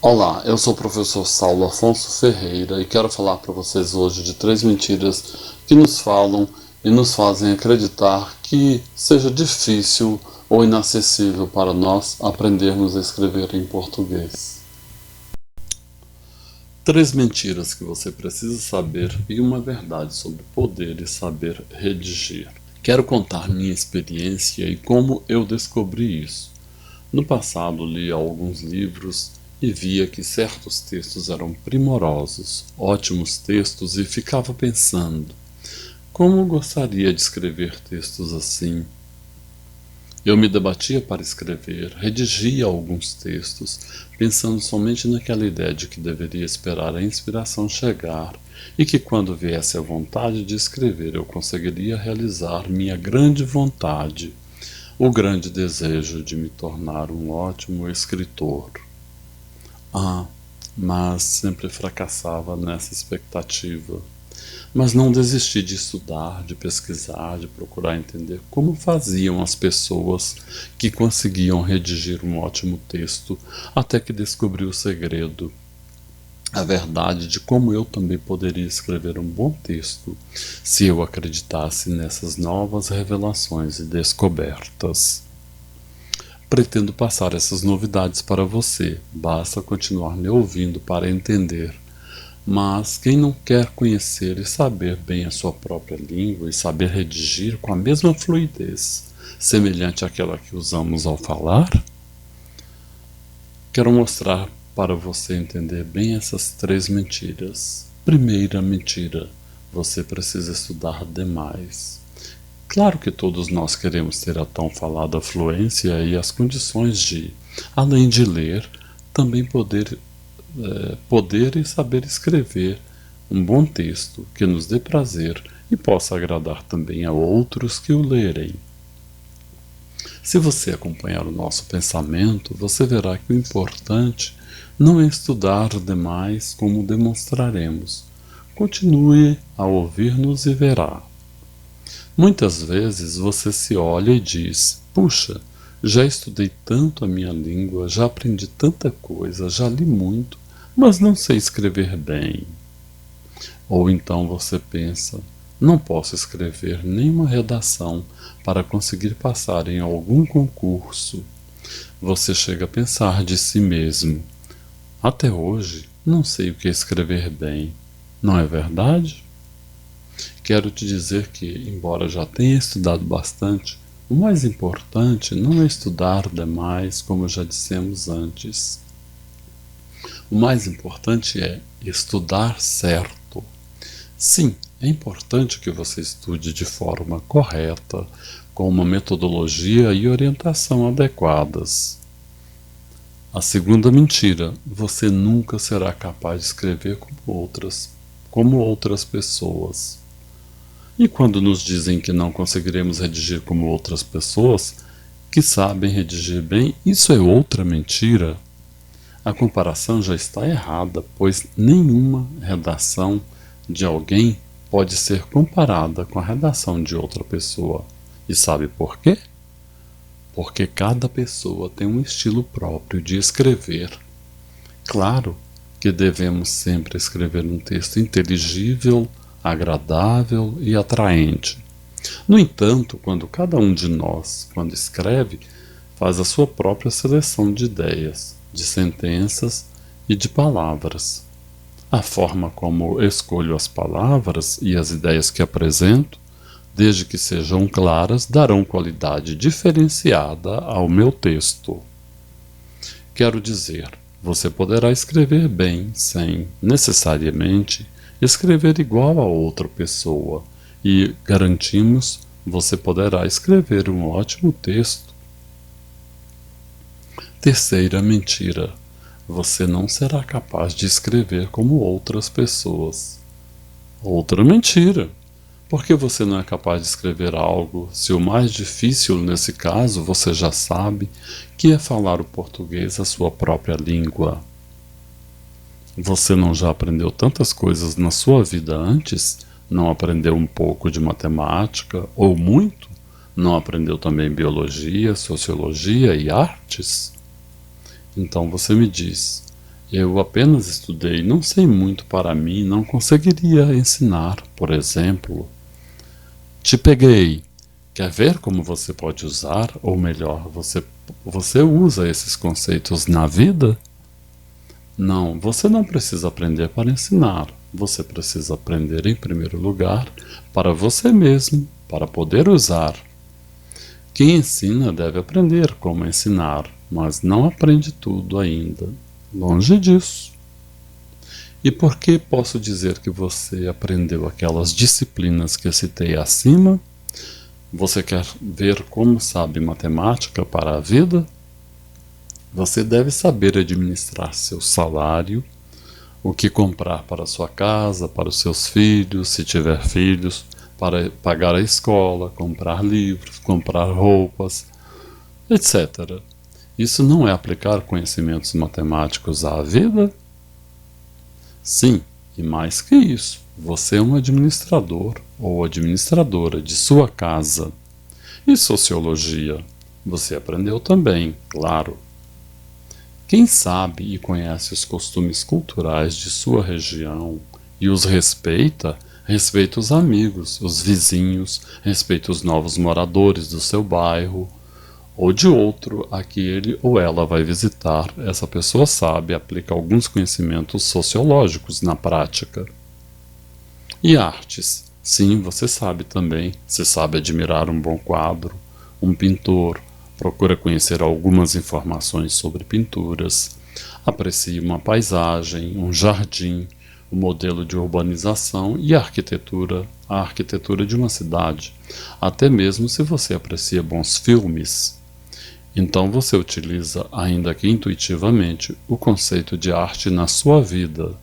Olá, eu sou o professor Saulo Afonso Ferreira e quero falar para vocês hoje de 3 mentiras que nos falam e nos fazem acreditar que seja difícil ou inacessível para nós aprendermos a escrever em português. 3 mentiras que você precisa saber e uma verdade sobre poder e saber redigir. Quero contar minha experiência e como eu descobri isso. No passado li alguns livros e via que certos textos eram primorosos, ótimos textos, e ficava pensando: como gostaria de escrever textos assim? Eu me debatia para escrever, redigia alguns textos, pensando somente naquela ideia de que deveria esperar a inspiração chegar e que quando viesse a vontade de escrever eu conseguiria realizar minha grande vontade, o grande desejo de me tornar um ótimo escritor. Mas sempre fracassava nessa expectativa. Mas não desisti de estudar, de pesquisar, de procurar entender como faziam as pessoas que conseguiam redigir um ótimo texto, até que descobri o segredo, a verdade de como eu também poderia escrever um bom texto, se eu acreditasse nessas novas revelações e descobertas. Pretendo passar essas novidades para você, basta continuar me ouvindo para entender. Mas quem não quer conhecer e saber bem a sua própria língua e saber redigir com a mesma fluidez, semelhante àquela que usamos ao falar? Quero mostrar para você entender bem essas 3 mentiras. Primeira mentira: você precisa estudar demais. Claro que todos nós queremos ter a tão falada fluência e as condições de, além de ler, também poder e saber escrever um bom texto que nos dê prazer e possa agradar também a outros que o lerem. Se você acompanhar o nosso pensamento, você verá que o importante não é estudar demais, como demonstraremos. Continue a ouvir-nos e verá. Muitas vezes você se olha e diz: puxa, já estudei tanto a minha língua, já aprendi tanta coisa, já li muito, mas não sei escrever bem. Ou então você pensa: não posso escrever nenhuma redação para conseguir passar em algum concurso. Você chega a pensar de si mesmo: até hoje não sei o que é escrever bem. Não é verdade? Quero te dizer que, embora já tenha estudado bastante, o mais importante não é estudar demais, como já dissemos antes. O mais importante é estudar certo. Sim, é importante que você estude de forma correta, com uma metodologia e orientação adequadas. A segunda mentira: você nunca será capaz de escrever como outras pessoas. E quando nos dizem que não conseguiremos redigir como outras pessoas, que sabem redigir bem, isso é outra mentira. A comparação já está errada, pois nenhuma redação de alguém pode ser comparada com a redação de outra pessoa. E sabe por quê? Porque cada pessoa tem um estilo próprio de escrever. Claro que devemos sempre escrever um texto inteligível, agradável e atraente. No entanto, quando cada um de nós, quando escreve, faz a sua própria seleção de ideias, de sentenças e de palavras. A forma como escolho as palavras e as ideias que apresento, desde que sejam claras, darão qualidade diferenciada ao meu texto. Quero dizer, você poderá escrever bem sem, necessariamente, escrever igual a outra pessoa, e garantimos, você poderá escrever um ótimo texto. Terceira mentira: você não será capaz de escrever como outras pessoas. Outra mentira: por que você não é capaz de escrever algo, se o mais difícil nesse caso você já sabe, que é falar o português, a sua própria língua? Você não já aprendeu tantas coisas na sua vida antes? Não aprendeu um pouco de matemática, ou muito? Não aprendeu também biologia, sociologia e artes? Então você me diz: Eu apenas estudei, não sei muito para mim, não conseguiria ensinar, por exemplo. Te peguei. Quer ver como você pode usar? Ou melhor, você usa esses conceitos na vida? Não, você não precisa aprender para ensinar. Você precisa aprender em primeiro lugar para você mesmo, para poder usar. Quem ensina deve aprender como ensinar, mas não aprende tudo ainda. Longe disso. E por que posso dizer que você aprendeu aquelas disciplinas que citei acima? Você quer ver como sabe matemática para a vida? Você deve saber administrar seu salário, o que comprar para sua casa, para os seus filhos, se tiver filhos, para pagar a escola, comprar livros, comprar roupas, etc. Isso não é aplicar conhecimentos matemáticos à vida? Sim, e mais que isso, você é um administrador ou administradora de sua casa. E sociologia? Você aprendeu também, claro. Quem sabe e conhece os costumes culturais de sua região e os respeita, respeita os amigos, os vizinhos, respeita os novos moradores do seu bairro ou de outro a que ele ou ela vai visitar. Essa pessoa sabe e aplica alguns conhecimentos sociológicos na prática. E artes? Sim, você sabe também. Você sabe admirar um bom quadro, um pintor, procura conhecer algumas informações sobre pinturas, aprecia uma paisagem, um jardim, o modelo de urbanização e a arquitetura de uma cidade, até mesmo se você aprecia bons filmes. Então você utiliza, ainda que intuitivamente, o conceito de arte na sua vida.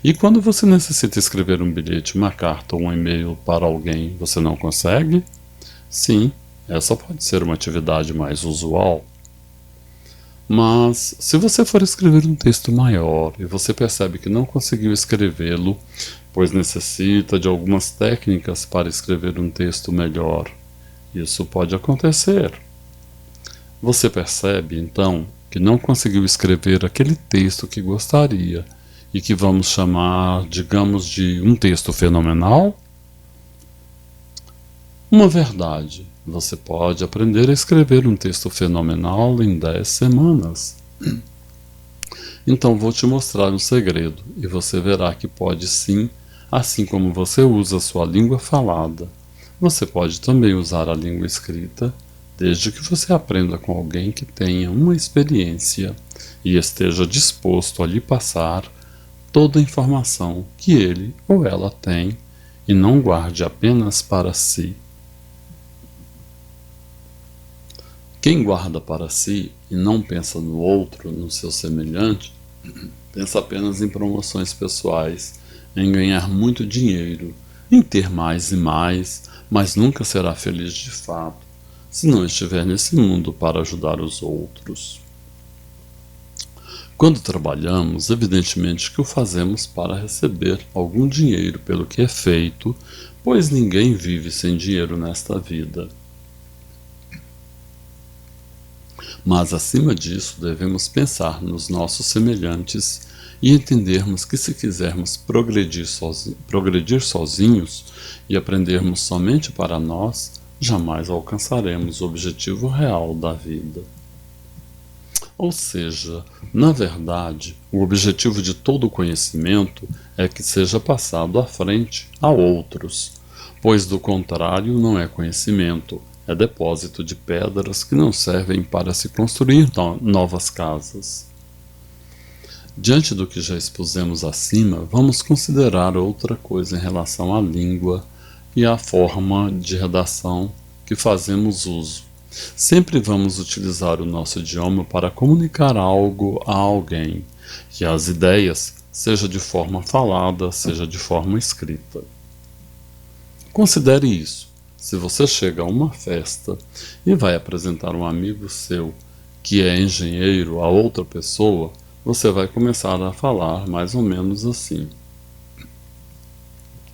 E quando você necessita escrever um bilhete, uma carta ou um e-mail para alguém, você não consegue? Sim, essa pode ser uma atividade mais usual. Mas, se você for escrever um texto maior e você percebe que não conseguiu escrevê-lo, pois necessita de algumas técnicas para escrever um texto melhor, isso pode acontecer. Você percebe, então, que não conseguiu escrever aquele texto que gostaria e que vamos chamar, digamos, de um texto fenomenal? Uma verdade, você pode aprender a escrever um texto fenomenal em 10 semanas. Então vou te mostrar um segredo e você verá que pode sim, assim como você usa a sua língua falada. Você pode também usar a língua escrita, desde que você aprenda com alguém que tenha uma experiência e esteja disposto a lhe passar toda a informação que ele ou ela tem e não guarde apenas para si. Quem guarda para si e não pensa no outro, no seu semelhante, pensa apenas em promoções pessoais, em ganhar muito dinheiro, em ter mais e mais, mas nunca será feliz de fato, se não estiver nesse mundo para ajudar os outros. Quando trabalhamos, evidentemente que o fazemos para receber algum dinheiro pelo que é feito, pois ninguém vive sem dinheiro nesta vida. Mas, acima disso, devemos pensar nos nossos semelhantes e entendermos que, se quisermos progredir sozinhos e aprendermos somente para nós, jamais alcançaremos o objetivo real da vida. Ou seja, na verdade, o objetivo de todo o conhecimento é que seja passado à frente a outros, pois do contrário não é conhecimento, é depósito de pedras que não servem para se construir novas casas. Diante do que já expusemos acima, vamos considerar outra coisa em relação à língua e à forma de redação que fazemos uso. Sempre vamos utilizar o nosso idioma para comunicar algo a alguém, e as ideias, seja de forma falada, seja de forma escrita. Considere isso. Se você chega a uma festa e vai apresentar um amigo seu que é engenheiro a outra pessoa, você vai começar a falar mais ou menos assim: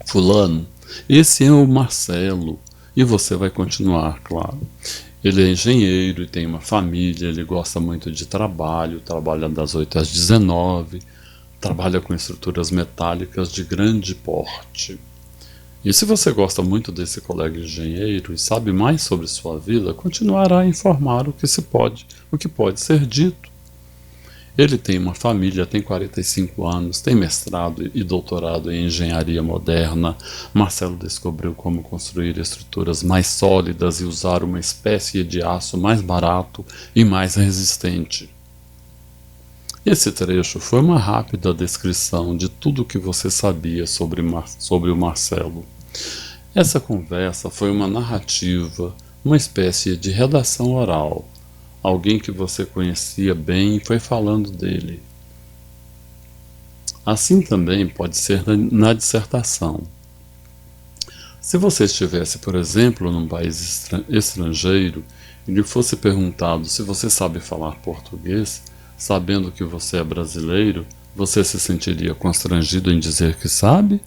Fulano, esse é o Marcelo. E você vai continuar, claro. Ele é engenheiro e tem uma família, ele gosta muito de trabalho, trabalha das 8 às 19, trabalha com estruturas metálicas de grande porte. E se você gosta muito desse colega engenheiro e sabe mais sobre sua vida, continuará a informar o que pode ser dito. Ele tem uma família, tem 45 anos, tem mestrado e doutorado em engenharia moderna. Marcelo descobriu como construir estruturas mais sólidas e usar uma espécie de aço mais barato e mais resistente. Esse trecho foi uma rápida descrição de tudo o que você sabia sobre o Marcelo. Essa conversa foi uma narrativa, uma espécie de redação oral. Alguém que você conhecia bem foi falando dele. Assim também pode ser na dissertação. Se você estivesse, por exemplo, num país estrangeiro e lhe fosse perguntado se você sabe falar português, sabendo que você é brasileiro, você se sentiria constrangido em dizer que sabe?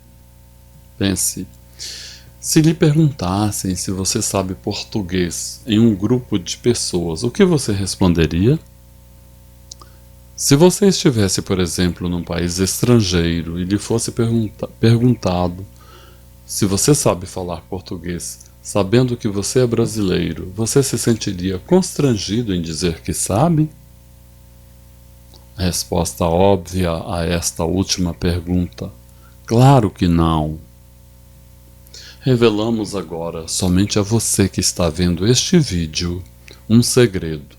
Pense. Se lhe perguntassem se você sabe português em um grupo de pessoas, o que você responderia? Se você estivesse, por exemplo, num país estrangeiro e lhe fosse perguntado se você sabe falar português, sabendo que você é brasileiro, você se sentiria constrangido em dizer que sabe? A resposta óbvia a esta última pergunta: claro que não. Revelamos agora, somente a você que está vendo este vídeo, um segredo.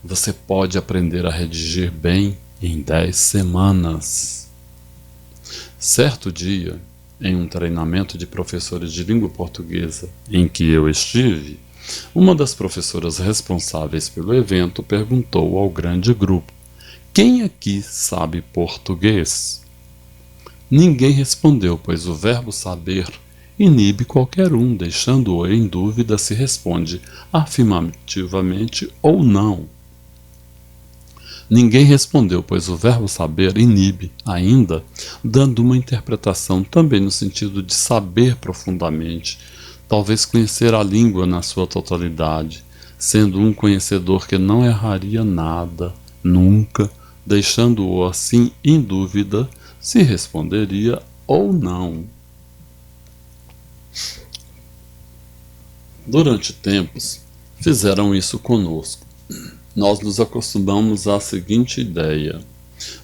Você pode aprender a redigir bem em 10 semanas. Certo dia, em um treinamento de professores de língua portuguesa em que eu estive, uma das professoras responsáveis pelo evento perguntou ao grande grupo: quem aqui sabe português? Ninguém respondeu, pois o verbo saber inibe qualquer um, deixando-o em dúvida se responde afirmativamente ou não. Ninguém respondeu, pois o verbo saber inibe ainda, dando uma interpretação também no sentido de saber profundamente, talvez conhecer a língua na sua totalidade, sendo um conhecedor que não erraria nada, nunca, deixando-o assim em dúvida se responderia ou não. Durante tempos, fizeram isso conosco. Nós nos acostumamos à seguinte ideia: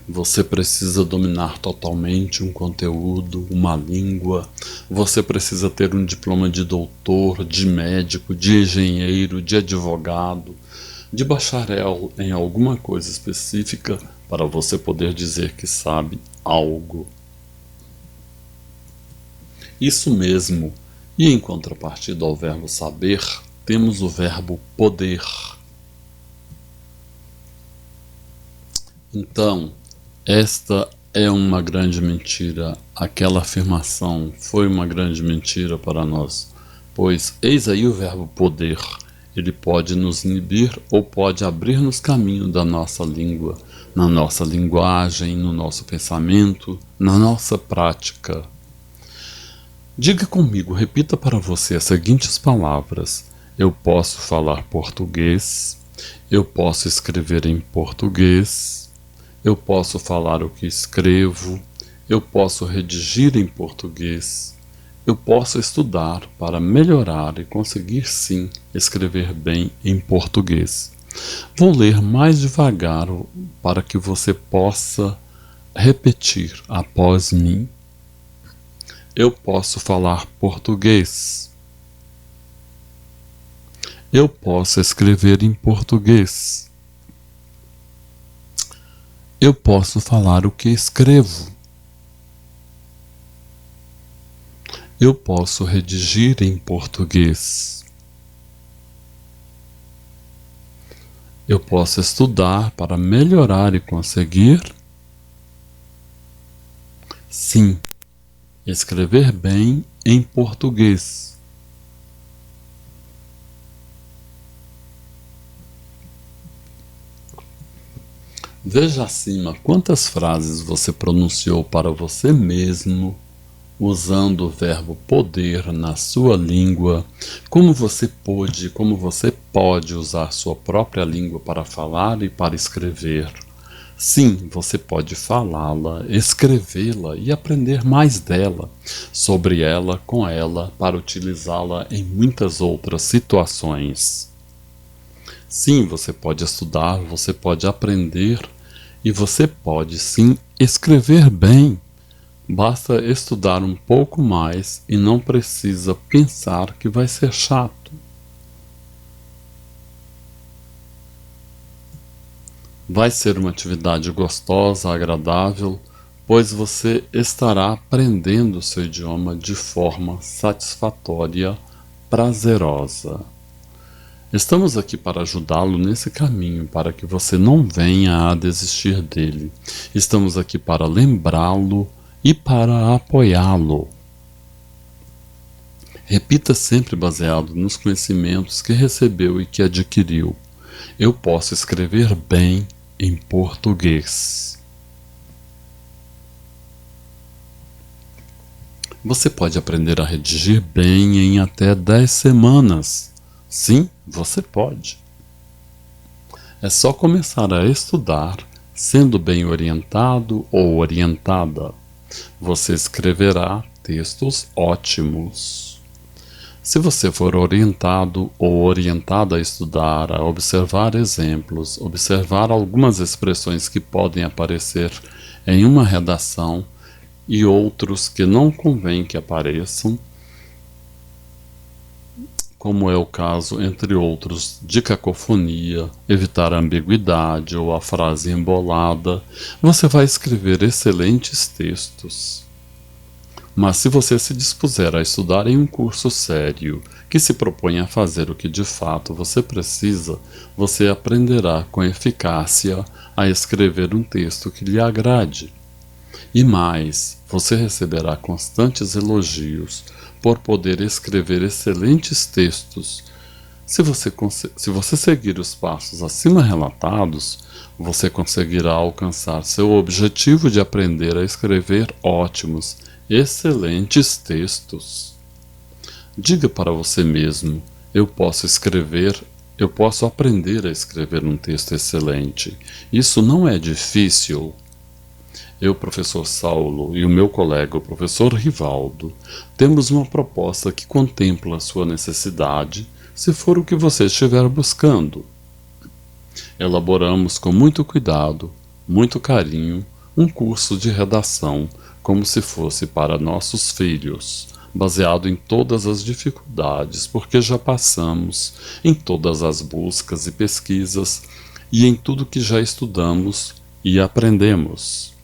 você precisa dominar totalmente um conteúdo, uma língua, você precisa ter um diploma de doutor, de médico, de engenheiro, de advogado, de bacharel em alguma coisa específica para você poder dizer que sabe algo. Isso mesmo. E em contrapartida ao verbo saber, temos o verbo poder. Então, esta é uma grande mentira. Aquela afirmação foi uma grande mentira para nós, pois eis aí o verbo poder. Ele pode nos inibir ou pode abrir-nos caminho da nossa língua, na nossa linguagem, no nosso pensamento, na nossa prática. Diga comigo, repita para você as seguintes palavras: eu posso falar português, eu posso escrever em português, eu posso falar o que escrevo, eu posso redigir em português, eu posso estudar para melhorar e conseguir sim escrever bem em português. Vou ler mais devagar para que você possa repetir após mim. Eu posso falar português. Eu posso escrever em português. Eu posso falar o que escrevo. Eu posso redigir em português. Eu posso estudar para melhorar e conseguir, sim, escrever bem em português. Veja acima quantas frases você pronunciou para você mesmo, usando o verbo poder na sua língua, como você pôde, como você pode usar sua própria língua para falar e para escrever. Sim, você pode falá-la, escrevê-la e aprender mais dela, sobre ela, com ela, para utilizá-la em muitas outras situações. Sim, você pode estudar, você pode aprender e você pode sim escrever bem. Basta estudar um pouco mais e não precisa pensar que vai ser chato. Vai ser uma atividade gostosa, agradável, pois você estará aprendendo seu idioma de forma satisfatória, prazerosa. Estamos aqui para ajudá-lo nesse caminho, para que você não venha a desistir dele. Estamos aqui para lembrá-lo e para apoiá-lo. Repita sempre baseado nos conhecimentos que recebeu e que adquiriu. Eu posso escrever bem em português. Você pode aprender a redigir bem em até 10 semanas. Sim, você pode. É só começar a estudar, sendo bem orientado ou orientada. Você escreverá textos ótimos. Se você for orientado ou orientada a estudar, a observar exemplos, observar algumas expressões que podem aparecer em uma redação e outros que não convém que apareçam, como é o caso, entre outros, de cacofonia, evitar a ambiguidade ou a frase embolada, você vai escrever excelentes textos. Mas se você se dispuser a estudar em um curso sério, que se propõe a fazer o que de fato você precisa, você aprenderá com eficácia a escrever um texto que lhe agrade. E mais, você receberá constantes elogios por poder escrever excelentes textos. Se você seguir os passos acima relatados, você conseguirá alcançar seu objetivo de aprender a escrever ótimos, excelentes textos. Diga para você mesmo: eu posso aprender a escrever um texto excelente. Isso não é difícil. Eu, professor Saulo, e o meu colega, o professor Rivaldo, temos uma proposta que contempla a sua necessidade, se for o que você estiver buscando. Elaboramos com muito cuidado, muito carinho, um curso de redação, como se fosse para nossos filhos, baseado em todas as dificuldades, porque já passamos, em todas as buscas e pesquisas, e em tudo que já estudamos e aprendemos.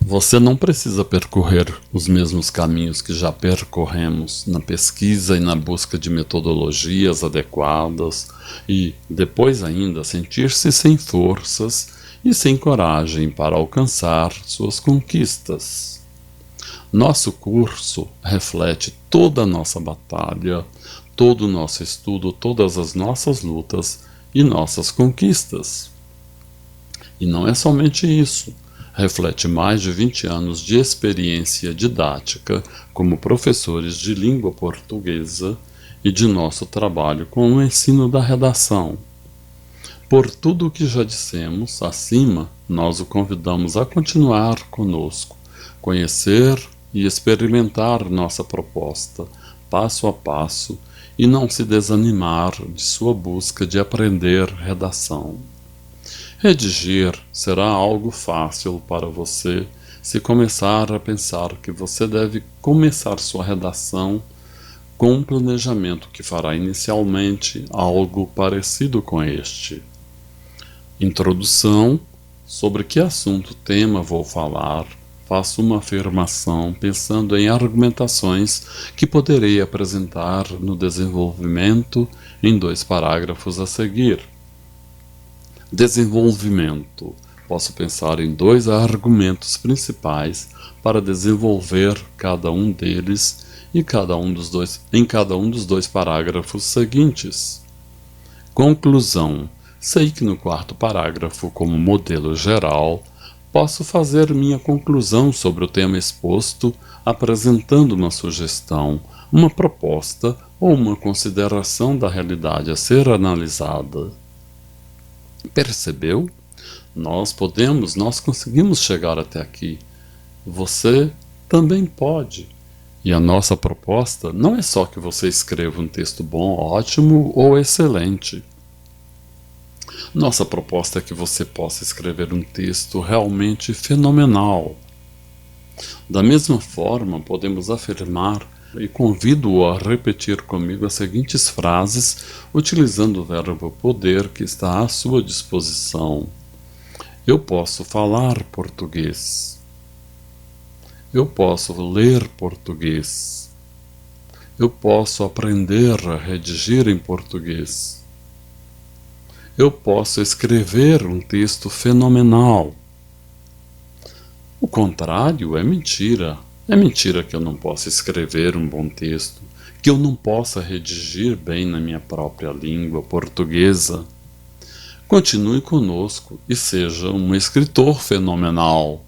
Você não precisa percorrer os mesmos caminhos que já percorremos na pesquisa e na busca de metodologias adequadas e, depois ainda, sentir-se sem forças e sem coragem para alcançar suas conquistas. Nosso curso reflete toda a nossa batalha, todo o nosso estudo, todas as nossas lutas e nossas conquistas. E não é somente isso. Reflete mais de 20 anos de experiência didática como professores de língua portuguesa e de nosso trabalho com o ensino da redação. Por tudo o que já dissemos acima, nós o convidamos a continuar conosco, conhecer e experimentar nossa proposta, passo a passo, e não se desanimar de sua busca de aprender redação. Redigir será algo fácil para você se começar a pensar que você deve começar sua redação com um planejamento que fará inicialmente algo parecido com este. Introdução: sobre que assunto tema vou falar. Faço uma afirmação pensando em argumentações que poderei apresentar no desenvolvimento em 2 parágrafos a seguir. Desenvolvimento: posso pensar em 2 argumentos principais para desenvolver cada um deles em cada um dos dois parágrafos seguintes. Conclusão: sei que no 4º parágrafo, como modelo geral, posso fazer minha conclusão sobre o tema exposto, apresentando uma sugestão, uma proposta ou uma consideração da realidade a ser analisada. Percebeu? Nós conseguimos chegar até aqui. Você também pode. E a nossa proposta não é só que você escreva um texto bom, ótimo ou excelente. Nossa proposta é que você possa escrever um texto realmente fenomenal. Da mesma forma, podemos afirmar, e convido-o a repetir comigo as seguintes frases, utilizando o verbo poder que está à sua disposição. Eu posso falar português. Eu posso ler português. Eu posso aprender a redigir em português. Eu posso escrever um texto fenomenal. O contrário é mentira. É mentira que eu não possa escrever um bom texto, que eu não possa redigir bem na minha própria língua portuguesa. Continue conosco e seja um escritor fenomenal.